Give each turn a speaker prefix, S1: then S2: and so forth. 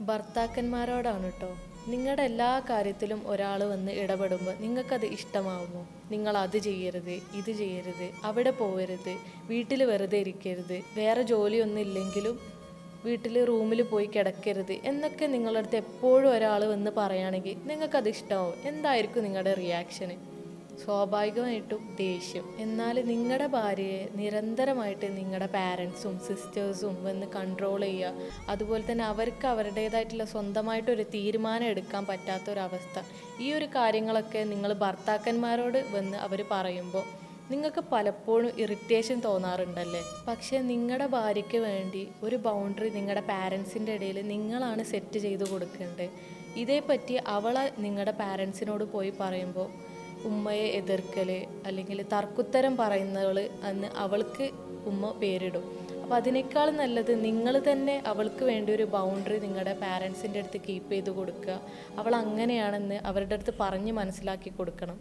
S1: ഭർത്താക്കന്മാരോടാണ് കേട്ടോ. നിങ്ങളുടെ എല്ലാ കാര്യത്തിലും ഒരാൾ വന്ന് ഇടപെടുമ്പോൾ നിങ്ങൾക്കത് ഇഷ്ടമാവുമോ? നിങ്ങൾ അത് ചെയ്യരുത്, ഇത് ചെയ്യരുത്, അവിടെ പോകരുത്, വീട്ടിൽ വെറുതെ ഇരിക്കരുത്, വേറെ ജോലിയൊന്നും ഇല്ലെങ്കിലും വീട്ടിൽ റൂമിൽ പോയി കിടക്കരുത് എന്നൊക്കെ നിങ്ങളുടെ അടുത്ത് എപ്പോഴും ഒരാൾ വന്ന് പറയുകയാണെങ്കിൽ നിങ്ങൾക്കത് ഇഷ്ടമാവും. എന്തായിരിക്കും നിങ്ങളുടെ റിയാക്ഷന്? സ്വാഭാവികമായിട്ടും ദേഷ്യം. എന്നാൽ നിങ്ങളുടെ ഭാര്യയെ നിരന്തരമായിട്ട് നിങ്ങളുടെ പാരൻസും സിസ്റ്റേഴ്സും വന്ന് കൺട്രോൾ ചെയ്യുക, അതുപോലെ തന്നെ അവർക്ക് അവരുടേതായിട്ടുള്ള സ്വന്തമായിട്ടൊരു തീരുമാനം എടുക്കാൻ പറ്റാത്തൊരവസ്ഥ, ഈ ഒരു കാര്യങ്ങളൊക്കെ നിങ്ങൾ ഭർത്താക്കന്മാരോട് വന്ന് അവർ പറയുമ്പോൾ നിങ്ങൾക്ക് പലപ്പോഴും ഇറിറ്റേഷൻ തോന്നാറുണ്ടല്ലേ? പക്ഷേ നിങ്ങളുടെ ഭാര്യയ്ക്ക് വേണ്ടി ഒരു ബൗണ്ടറി നിങ്ങളുടെ പാരൻസിൻ്റെ ഇടയിൽ നിങ്ങളാണ് സെറ്റ് ചെയ്ത് കൊടുക്കേണ്ടത്. ഇതേപ്പറ്റി അവളെ നിങ്ങളുടെ പാരൻസിനോട് പോയി പറയുമ്പോൾ ഉമ്മയെ എതിർക്കൽ അല്ലെങ്കിൽ തർക്കുത്തരം പറയുന്നവൾ എന്ന് അവൾക്ക് ഉമ്മ പേരിടും. അപ്പോൾ അതിനേക്കാൾ നല്ലത് നിങ്ങൾ തന്നെ അവൾക്ക് വേണ്ടി ഒരു ബൗണ്ടറി നിങ്ങളുടെ പാരൻസിൻ്റെ അടുത്ത് കീപ്പ് ചെയ്ത് കൊടുക്കുക. അവൾ അങ്ങനെയാണെന്ന് അവരുടെ അടുത്ത് പറഞ്ഞ് മനസ്സിലാക്കി കൊടുക്കണം.